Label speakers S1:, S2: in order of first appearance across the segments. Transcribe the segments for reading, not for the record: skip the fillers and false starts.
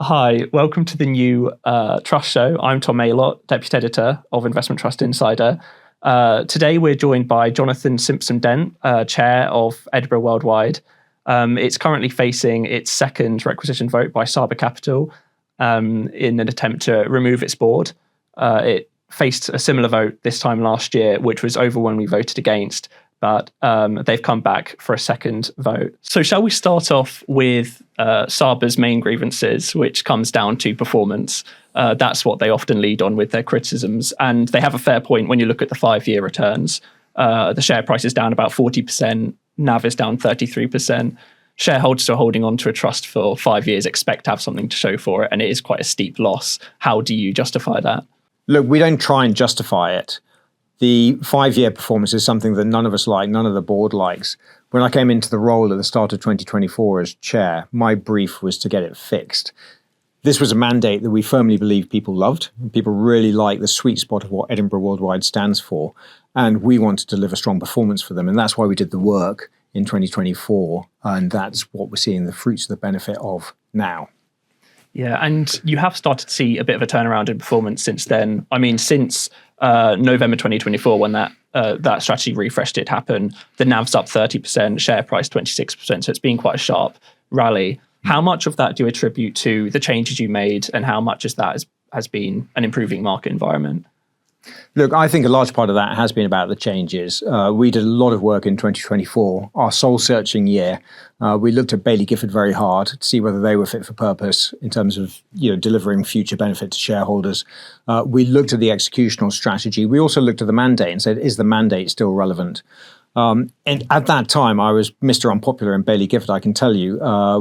S1: Hi, welcome to the new Trust Show. I'm Tom Aylott, Deputy Editor of Investment Trust Insider. Today we're joined by Jonathan Simpson-Dent, Chair of Edinburgh Worldwide. It's currently facing its second requisition vote by Saba Capital in an attempt to remove its board. It faced a similar vote this time last year, which was overwhelmingly voted against, but they've come back for a second vote. So shall we start off with Saba's main grievances, which comes down to performance? That's what they often lead on with their criticisms. And they have a fair point when you look at the 5-year returns. The share price is down about 40%, NAV is down 33%. Shareholders who are holding on to a trust for 5 years expect to have something to show for it, and it is quite a steep loss. How do you justify that?
S2: Look, we don't try and justify it. The 5-year performance is something that none of us like, none of the board likes. When I came into the role at the start of 2024 as chair, my brief was to get it fixed. This was a mandate that we firmly believe people loved. People really like the sweet spot of what Edinburgh Worldwide stands for. And we want to deliver strong performance for them. And that's why we did the work in 2024. And that's what we're seeing the fruits of the benefit of now.
S1: Yeah, and you have started to see a bit of a turnaround in performance since then. I mean, since November 2024, when that strategy refresh did happen, the NAV's up 30%, share price 26%. So it's been quite a sharp rally. How much of that do you attribute to the changes you made, and how much of that has been an improving market environment?
S2: Look, I think a large part of that has been about the changes. We did a lot of work in 2024, our soul-searching year. We looked at Baillie Gifford very hard to see whether they were fit for purpose in terms of delivering future benefit to shareholders. We looked at the executional strategy. We also looked at the mandate and said, is the mandate still relevant? And at that time, I was Mr. Unpopular in Baillie Gifford, I can tell you.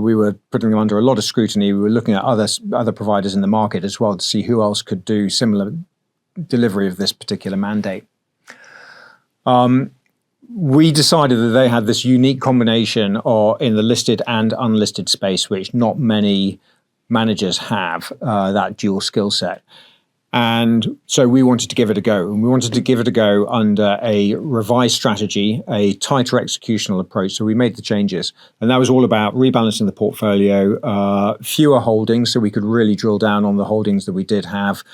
S2: We were putting them under a lot of scrutiny. We were looking at other providers in the market as well to see who else could do similar delivery of this particular mandate. We decided that they had this unique combination in the listed and unlisted space, which not many managers have, that dual skill set. And so we wanted to give it a go. And we wanted to give it a go under a revised strategy, a tighter executional approach. So we made the changes. And that was all about rebalancing the portfolio, fewer holdings, so we could really drill down on the holdings that we did have,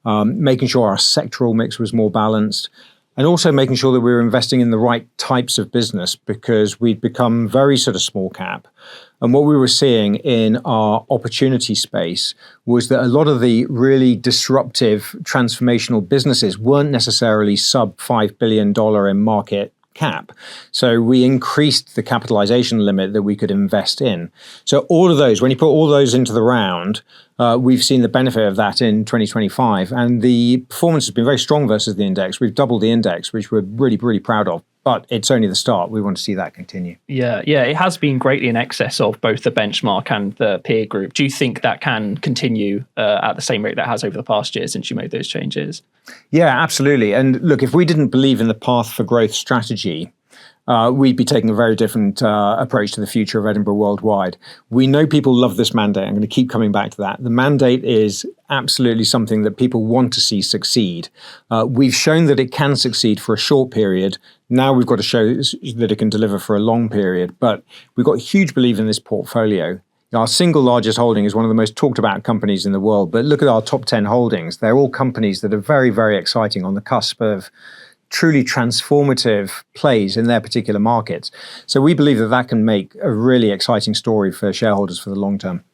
S2: making sure our sectoral mix was more balanced, and also making sure that we were investing in the right types of business, because we'd become very sort of small cap. And what we were seeing in our opportunity space was that a lot of the really disruptive transformational businesses weren't necessarily sub $5 billion in market cap. So we increased the capitalization limit that we could invest in. So all of those, when you put all those into the round, we've seen the benefit of that in 2025. And the performance has been very strong versus the index. We've doubled the index, which we're really, really proud of. But it's only the start. We want to see that continue.
S1: Yeah, it has been greatly in excess of both the benchmark and the peer group. Do you think that can continue at the same rate that it has over the past year since you made those changes?
S2: Yeah, absolutely. And look, if we didn't believe in the path for growth strategy, we'd be taking a very different approach to the future of Edinburgh Worldwide. We know people love this mandate. I'm going to keep coming back to that. The mandate is absolutely something that people want to see succeed. We've shown that it can succeed for a short period. Now we've got to show that it can deliver for a long period. But we've got a huge belief in this portfolio. Our single largest holding is one of the most talked about companies in the world. But look at our top 10 holdings. They're all companies that are very, very exciting, on the cusp of truly transformative plays in their particular markets. So we believe that that can make a really exciting story for shareholders for the long term.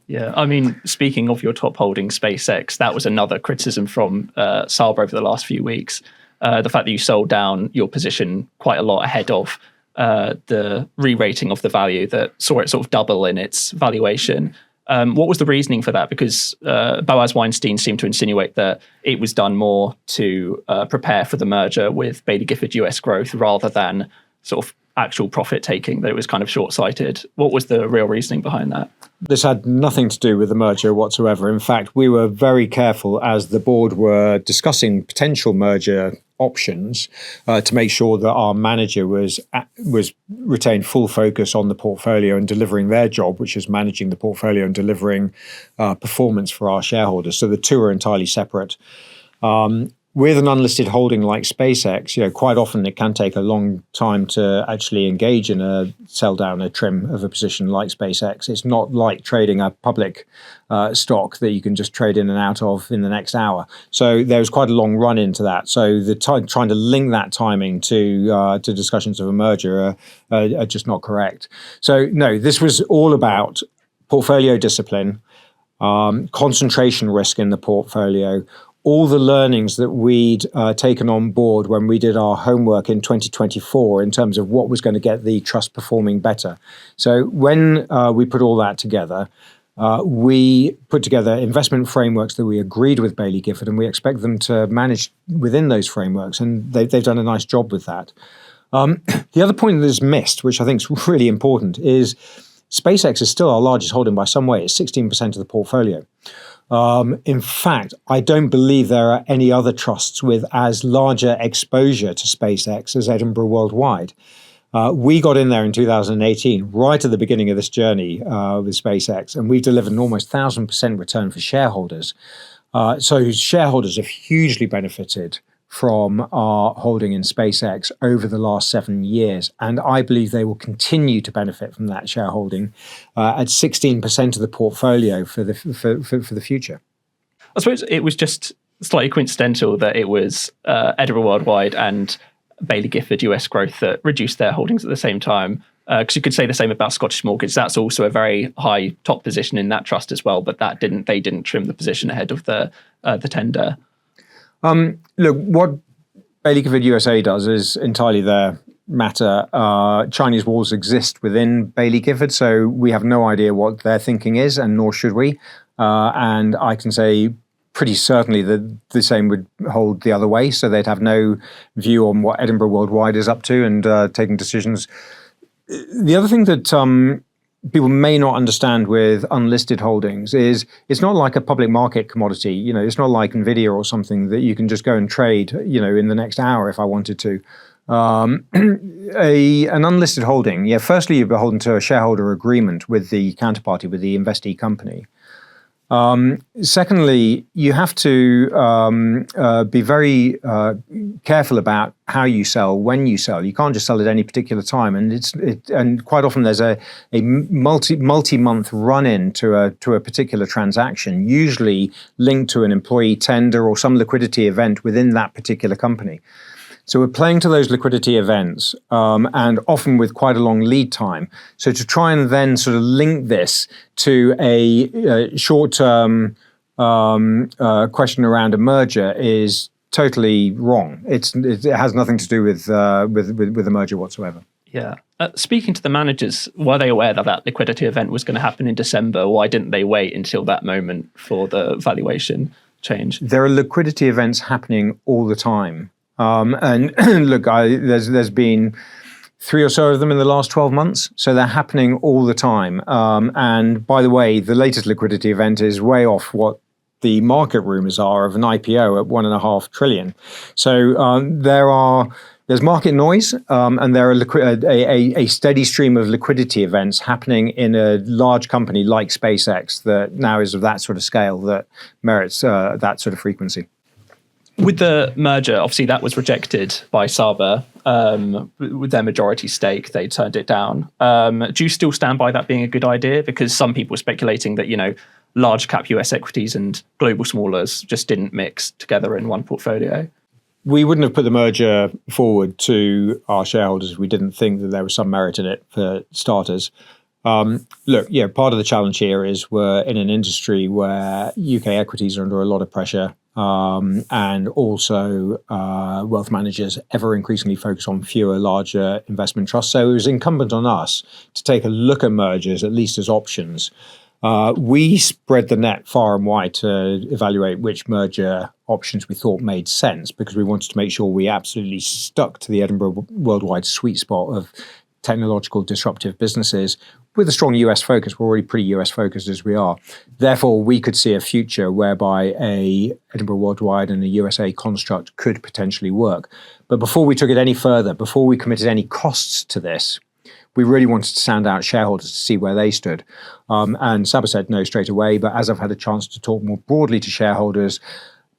S1: Yeah, I mean, speaking of your top holding, SpaceX, that was another criticism from Saba over the last few weeks. The fact that you sold down your position quite a lot ahead of the re-rating of the value that saw it sort of double in its valuation. What was the reasoning for that? Because Boaz Weinstein seemed to insinuate that it was done more to prepare for the merger with Baillie Gifford US Growth rather than sort of actual profit taking, that it was kind of short-sighted. What was the real reasoning behind that?
S2: This had nothing to do with the merger whatsoever. In fact, we were very careful as the board were discussing potential merger options to make sure that our manager was retained full focus on the portfolio and delivering their job, which is managing the portfolio and delivering performance for our shareholders. So the two are entirely separate. with an unlisted holding like SpaceX, quite often it can take a long time to actually engage in a sell down, a trim of a position like SpaceX. It's not like trading a public stock that you can just trade in and out of in the next hour. So there's quite a long run into that. So trying to link that timing to discussions of a merger are just not correct. So no, this was all about portfolio discipline, concentration risk in the portfolio, all the learnings that we'd taken on board when we did our homework in 2024 in terms of what was going to get the trust performing better. So when we put all that together, we put together investment frameworks that we agreed with Baillie Gifford, and we expect them to manage within those frameworks, and they've done a nice job with that. The other point that is missed, which I think is really important, is SpaceX is still our largest holding by some way. It's 16% of the portfolio. In fact, I don't believe there are any other trusts with as larger exposure to SpaceX as Edinburgh Worldwide. We got in there in 2018, right at the beginning of this journey with SpaceX, and we've delivered an almost 1,000% return for shareholders. So shareholders have hugely benefited from our holding in SpaceX over the last 7 years. And I believe they will continue to benefit from that shareholding at 16% of the portfolio for the future.
S1: I suppose it was just slightly coincidental that it was Edinburgh Worldwide and Baillie Gifford US Growth that reduced their holdings at the same time. Because you could say the same about Scottish Mortgage. That's also a very high top position in that trust as well, but they didn't trim the position ahead of the tender.
S2: Look, what Baillie Gifford USA does is entirely their matter. Chinese walls exist within Baillie Gifford, so we have no idea what their thinking is, and nor should we. And I can say pretty certainly that the same would hold the other way, so they'd have no view on what Edinburgh Worldwide is up to and taking decisions. The other thing that people may not understand with unlisted holdings is it's not like a public market commodity. It's not like Nvidia or something that you can just go and trade, in the next hour if I wanted to. An unlisted holding, firstly, you're beholden to a shareholder agreement with the counterparty, with the investee company. Secondly, you have to be very careful about how you sell, when you sell. You can't just sell at any particular time, and quite often there's a multi-month run-in to a particular transaction, usually linked to an employee tender or some liquidity event within that particular company. So we're playing to those liquidity events, and often with quite a long lead time. So to try and then sort of link this to a short-term question around a merger is totally wrong. It has nothing to do with the merger whatsoever.
S1: Yeah. Speaking to the managers, were they aware that liquidity event was going to happen in December? Why didn't they wait until that moment for the valuation change?
S2: There are liquidity events happening all the time. And look, there's been 3 or so of them in the last 12 months. So they're happening all the time. And by the way, the latest liquidity event is way off what the market rumors are of an IPO at $1.5 trillion. So there's market noise, and there are a steady stream of liquidity events happening in a large company like SpaceX that now is of that sort of scale that merits that sort of frequency.
S1: With the merger, obviously that was rejected by Saba. With their majority stake, they turned it down. Do you still stand by that being a good idea? Because some people are speculating that, large cap US equities and global smallers just didn't mix together in one portfolio.
S2: We wouldn't have put the merger forward to our shareholders if we didn't think that there was some merit in it, for starters. Look, part of the challenge here is we're in an industry where UK equities are under a lot of pressure. And also wealth managers ever increasingly focus on fewer, larger investment trusts. So it was incumbent on us to take a look at mergers, at least as options. We spread the net far and wide to evaluate which merger options we thought made sense, because we wanted to make sure we absolutely stuck to the Edinburgh Worldwide sweet spot of technological disruptive businesses with a strong US focus. We're already pretty US focused as we are. Therefore, we could see a future whereby a Edinburgh Worldwide and a USA construct could potentially work. But before we took it any further, before we committed any costs to this, we really wanted to sound out shareholders to see where they stood. And Saba said no straight away. But as I've had a chance to talk more broadly to shareholders,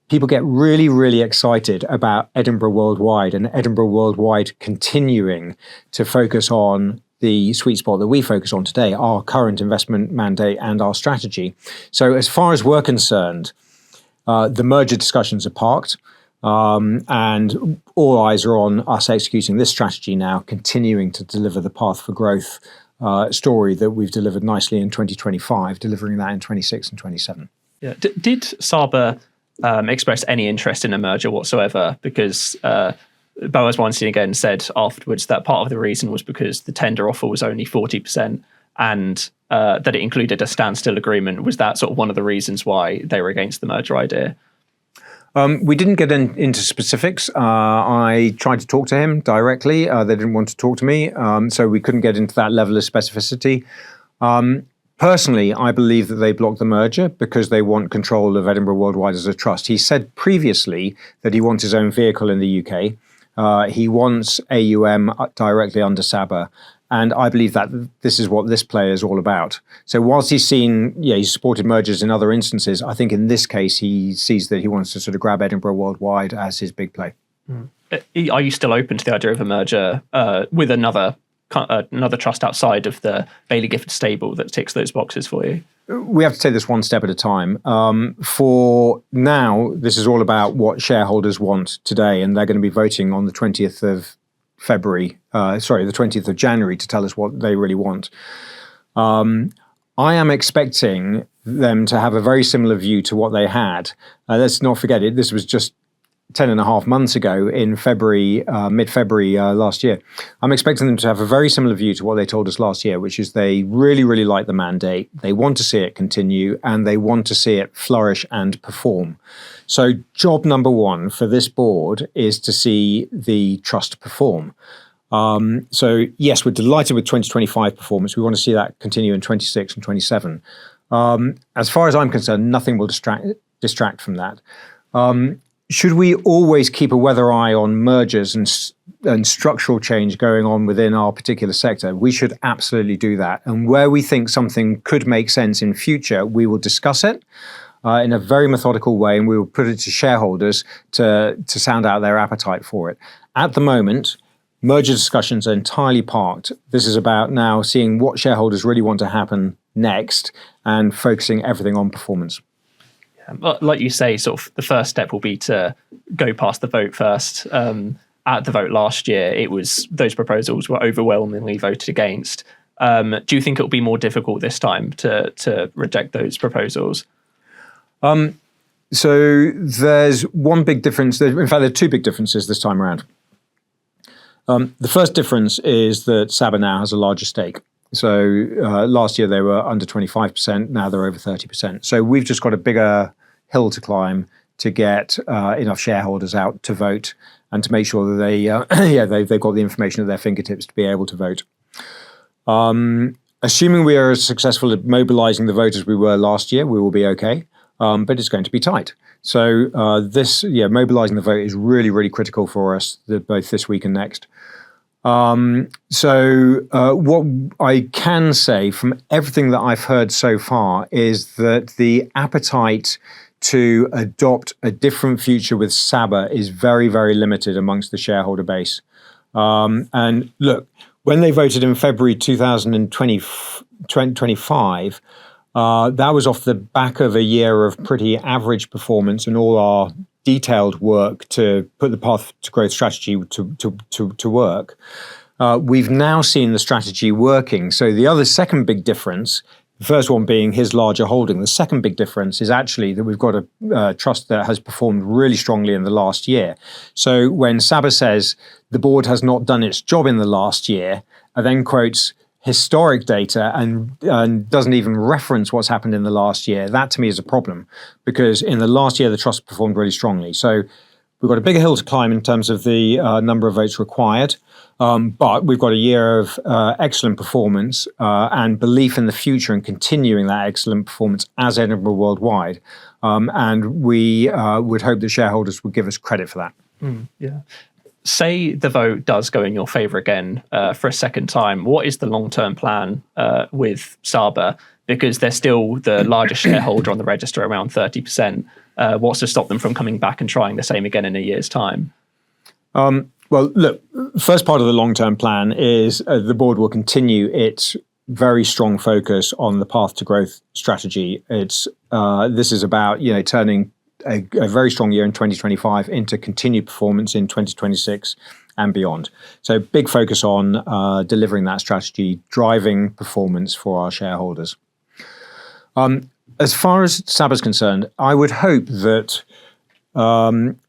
S2: people get really, really excited about Edinburgh Worldwide and Edinburgh Worldwide continuing to focus on the sweet spot that we focus on today, our current investment mandate and our strategy. So as far as we're concerned, the merger discussions are parked, and all eyes are on us executing this strategy now, continuing to deliver the path for growth story that we've delivered nicely in 2025, delivering that in 26 and 27.
S1: Yeah. Did Saba express any interest in a merger whatsoever? Because Boaz Weinstein again said afterwards that part of the reason was because the tender offer was only 40% and that it included a standstill agreement. Was that sort of one of the reasons why they were against the merger idea?
S2: We didn't get into specifics. I tried to talk to him directly. They didn't want to talk to me, so we couldn't get into that level of specificity. Personally, I believe that they blocked the merger because they want control of Edinburgh Worldwide as a trust. He said previously that he wants his own vehicle in the UK. He wants AUM directly under Saba. And I believe that this is what this play is all about. So whilst he's supported mergers in other instances, I think in this case, he sees that he wants to sort of grab Edinburgh Worldwide as his big play.
S1: Are you still open to the idea of a merger with another trust outside of the Baillie Gifford stable that ticks those boxes for you?
S2: We have to take this one step at a time. For now, this is all about what shareholders want today, and they're going to be voting on the 20th of the 20th of January to tell us what they really want. I am expecting them to have a very similar view to what they had. Let's not forget it. This was just 10 and a half months ago in February, mid-February last year. I'm expecting them to have a very similar view to what they told us last year, which is they really, really like the mandate. They want to see it continue and they want to see it flourish and perform. So job number one for this board is to see the trust perform. So yes, we're delighted with 2025 performance. We want to see that continue in 26 and 27. As far as I'm concerned, nothing will distract from that. Should we always keep a weather eye on mergers and structural change going on within our particular sector? We should absolutely do that. And where we think something could make sense in future, we will discuss it in a very methodical way, and we will put it to shareholders to sound out their appetite for it. At the moment, merger discussions are entirely parked. This is about now seeing what shareholders really want to happen next and focusing everything on performance.
S1: Like you say, sort of the first step will be to go past the vote first. At the vote last year, those proposals were overwhelmingly voted against. Do you think it will be more difficult this time to reject those proposals?
S2: So there's one big difference. In fact, there are two big differences this time around. The first difference is that Saba now has a larger stake. So last year they were under 25%, now they're over 30%. So we've just got a bigger hill to climb to get enough shareholders out to vote and to make sure that they've got the information at their fingertips to be able to vote. Assuming we are as successful at mobilizing the vote as we were last year, we will be okay, but it's going to be tight. So mobilizing the vote is really, really critical for us, both this week and next. What I can say from everything that I've heard so far is that the appetite to adopt a different future with Saba is very, very limited amongst the shareholder base. And look, when they voted in February 2025, that was off the back of a year of pretty average performance and all our detailed work to put the path to growth strategy to work. We've now seen the strategy working. So the second big difference, the first one being his larger holding, the second big difference is actually that we've got a trust that has performed really strongly in the last year. So when Saba says the board has not done its job in the last year, and then quotes historic data and doesn't even reference what's happened in the last year, that to me is a problem, because in the last year the trust performed really strongly. So we've got a bigger hill to climb in terms of the number of votes required, but we've got a year of excellent performance and belief in the future and continuing that excellent performance as Edinburgh Worldwide, and we would hope that shareholders would give us credit for that.
S1: Yeah. Say the vote does go in your favour again for a second time. What is the long-term plan with Saba? because they're still the largest shareholder on the register, around 30%. What's to stop them from coming back and trying the same again in a year's time?
S2: Well, look, first part of the long-term plan is the board will continue its very strong focus on the path to growth strategy. This is about turning a very strong year in 2025 into continued performance in 2026 and beyond. So big focus on delivering that strategy, driving performance for our shareholders. As far as Saba's concerned, I would hope that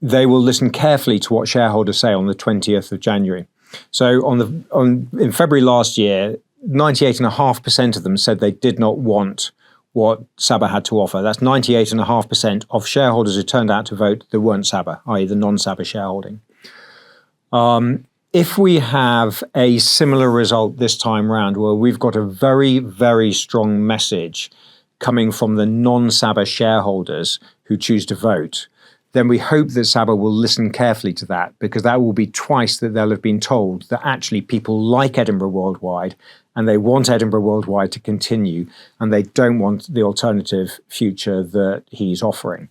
S2: they will listen carefully to what shareholders say on the 20th of January. So in February last year, 98.5% of them said they did not want what Saba had to offer. That's 98.5% of shareholders who turned out to vote that weren't Saba, i.e. the non-Saba shareholding. If we have a similar result this time round, where we've got a very, very strong message coming from the non-Saba shareholders who choose to vote, then we hope that Saba will listen carefully to that, because that will be twice that they'll have been told that actually people like Edinburgh Worldwide and they want Edinburgh Worldwide to continue, and they don't want the alternative future that he's offering.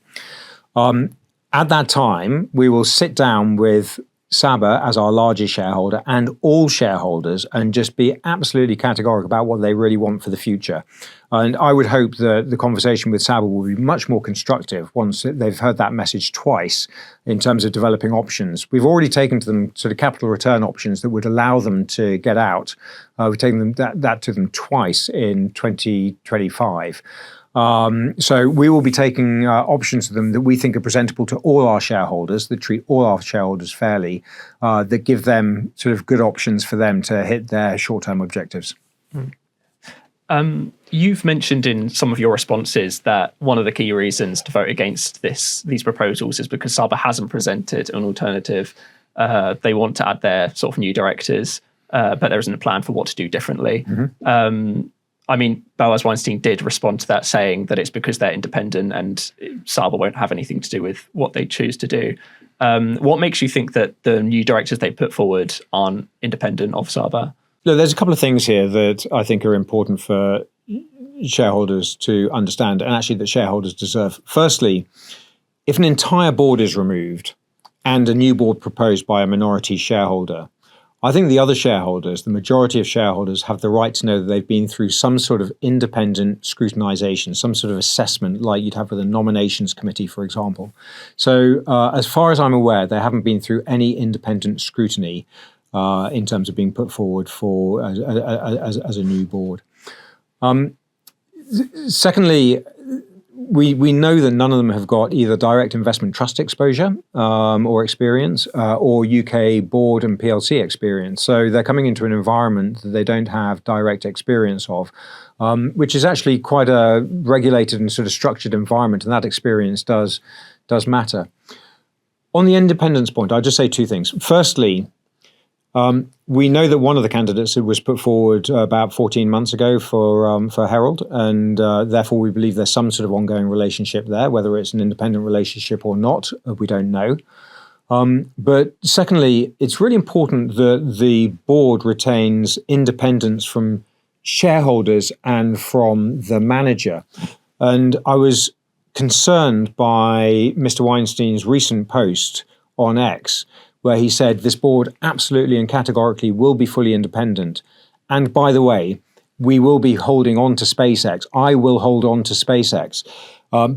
S2: At that time, we will sit down with Saba as our largest shareholder and all shareholders and just be absolutely categorical about what they really want for the future. And I would hope that the conversation with Saba will be much more constructive once they've heard that message twice in terms of developing options. We've already taken to them sort of capital return options that would allow them to get out. We've taken that to them twice in 2025. So we will be taking options to them that we think are presentable to all our shareholders, that treat all our shareholders fairly, that give them sort of good options for them to hit their short-term objectives.
S1: You've mentioned in some of your responses that one of the key reasons to vote against these proposals is because Saba hasn't presented an alternative. They want to add their sort of new directors, but there isn't a plan for what to do differently. I mean, Boaz Weinstein did respond to that, saying that it's because they're independent and Saba won't have anything to do with what they choose to do. What makes you think that the new directors they put forward aren't independent of Saba?
S2: Look, there's a couple of things here that I think are important for shareholders to understand, and actually that shareholders deserve. Firstly, if an entire board is removed and a new board proposed by a minority shareholder, I think the other shareholders, the majority of shareholders, have the right to know that they've been through some sort of independent scrutinization, some sort of assessment like you'd have with a nominations committee, for example. So as far as I'm aware, they haven't been through any independent scrutiny in terms of being put forward for as a new board. Secondly, we know that none of them have got either direct investment trust exposure or experience or UK board and PLC experience. So they're coming into an environment that they don't have direct experience of, which is actually quite a regulated and sort of structured environment, and that experience does matter. On the independence point, I'll just say two things. Firstly, we know that one of the candidates who was put forward about 14 months ago for Herald, and therefore we believe there's some sort of ongoing relationship there. Whether it's an independent relationship or not, we don't know. But secondly, it's really important that the board retains independence from shareholders and from the manager. And I was concerned by Mr. Weinstein's recent post on X, where he said this board absolutely and categorically will be fully independent. And by the way, we will be holding on to SpaceX. I will hold on to SpaceX.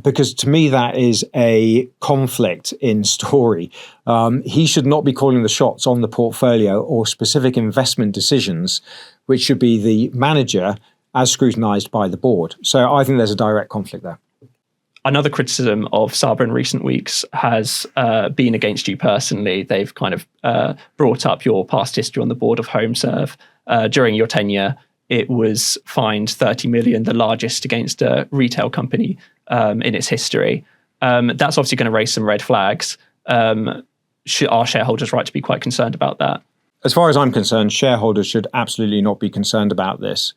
S2: Because to me, that is a conflict in story. He should not be calling the shots on the portfolio or specific investment decisions, which should be the manager as scrutinized by the board. So I think there's a direct conflict there.
S1: Another criticism of Saba in recent weeks has been against you personally. They've kind of brought up your past history on the board of HomeServe. During your tenure, it was fined 30 million, the largest against a retail company in its history. That's obviously going to raise some red flags. Are shareholders right to be quite concerned about that?
S2: As far as I'm concerned, shareholders should absolutely not be concerned about this.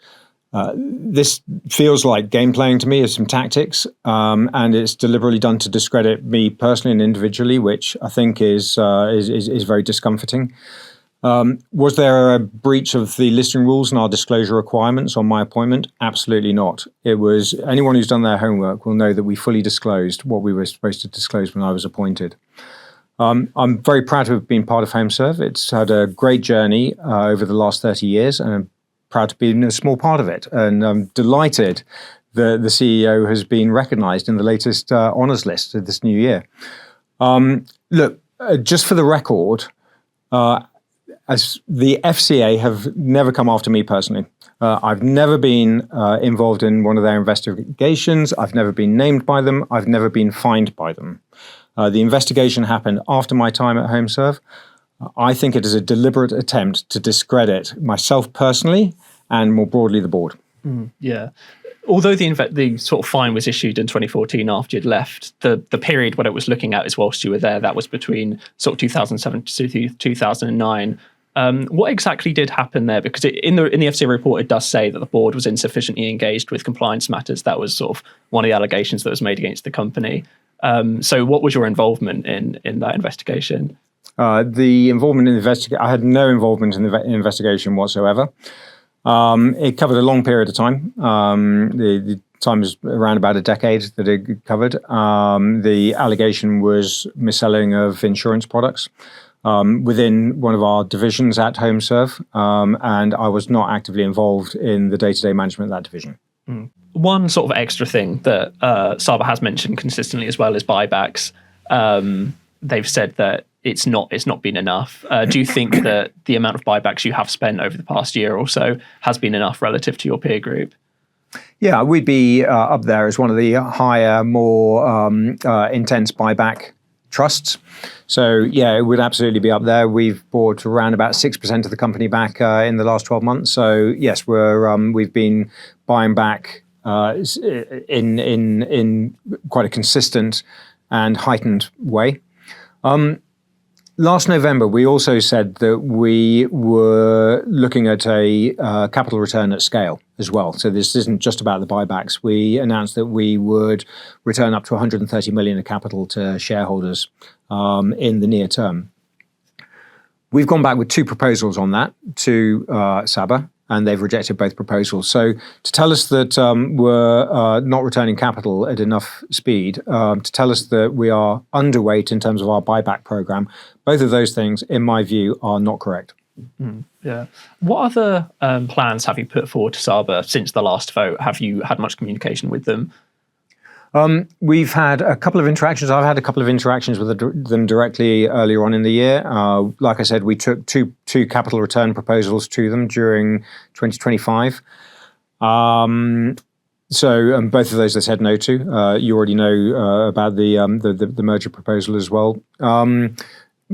S2: This feels like game playing to me, as some tactics, and it's deliberately done to discredit me personally and individually, which I think is very discomforting. Was there a breach of the listing rules and our disclosure requirements on my appointment? Absolutely not. It was anyone who's done their homework will know that we fully disclosed what we were supposed to disclose when I was appointed. I'm very proud to have been part of HomeServe. It's had a great journey over the last 30 years, and I'm proud to be a small part of it. And I'm delighted that the CEO has been recognised in the latest honours list of this new year. Look, just for the record, as the FCA have never come after me personally. I've never been involved in one of their investigations. I've never been named by them. I've never been fined by them. The investigation happened after my time at HomeServe. I think it is a deliberate attempt to discredit myself personally and more broadly the board.
S1: Yeah. Although the sort of fine was issued in 2014 after you'd left, the period when it was looking at is whilst you were there. That was between sort of 2007 to 2009. What exactly did happen there? Because in the FCA report, it does say that the board was insufficiently engaged with compliance matters. That was sort of one of the allegations that was made against the company. So what was your involvement in that investigation?
S2: The involvement in the investigation, I had no involvement in the investigation whatsoever. It covered a long period of time. The time was around about a decade that it covered. The allegation was mis-selling of insurance products within one of our divisions at HomeServe, and I was not actively involved in the day-to-day management of that division.
S1: One sort of extra thing that Saba has mentioned consistently as well is buybacks. They've said that it's not been enough. Do you think that the amount of buybacks you have spent over the past year or so has been enough relative to your peer group?
S2: Yeah, we'd be up there as one of the higher, more intense buyback trusts. So yeah, it would absolutely be up there. We've bought around about 6% of the company back in the last 12 months. So yes, we've been buying back in quite a consistent and heightened way. Last November, we also said that we were looking at a capital return at scale as well. So this isn't just about the buybacks. We announced that we would return up to 130 million of capital to shareholders in the near term. We've gone back with two proposals on that to Saba, and they've rejected both proposals. So to tell us that we're not returning capital at enough speed, to tell us that we are underweight in terms of our buyback program, both of those things, in my view, are not correct.
S1: Yeah. What other plans have you put forward to Saba since the last vote? Have you had much communication with them?
S2: We've had a couple of interactions. I've had a couple of interactions with them directly earlier on in the year. Like I said, we took two capital return proposals to them during 2025. So both of those they said no to. You already know about the merger proposal as well.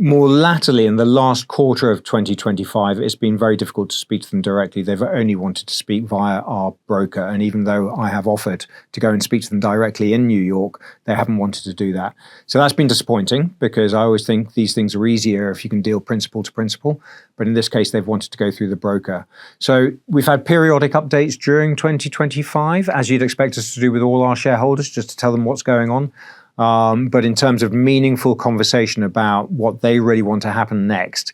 S2: More latterly, in the last quarter of 2025, it's been very difficult to speak to them directly. They've only wanted to speak via our broker. And even though I have offered to go and speak to them directly in New York, they haven't wanted to do that. So that's been disappointing because I always think these things are easier if you can deal principal to principal. But in this case, they've wanted to go through the broker. So we've had periodic updates during 2025, as you'd expect us to do with all our shareholders, just to tell them what's going on. But in terms of meaningful conversation about what they really want to happen next,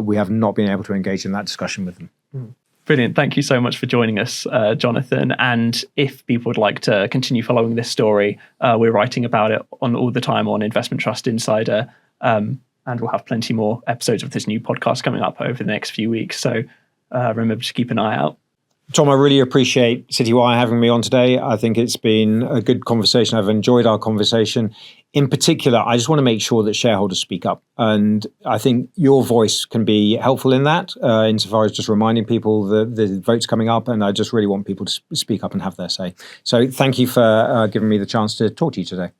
S2: we have not been able to engage in that discussion with them.
S1: Brilliant. Thank you so much for joining us, Jonathan. And if people would like to continue following this story, we're writing about it all the time on Investment Trust Insider. And we'll have plenty more episodes of this new podcast coming up over the next few weeks. So remember to keep an eye out.
S2: Tom, I really appreciate Citywire having me on today. I think it's been a good conversation. I've enjoyed our conversation. In particular, I just want to make sure that shareholders speak up. And I think your voice can be helpful in that, insofar as just reminding people that the vote's coming up. And I just really want people to speak up and have their say. So thank you for giving me the chance to talk to you today.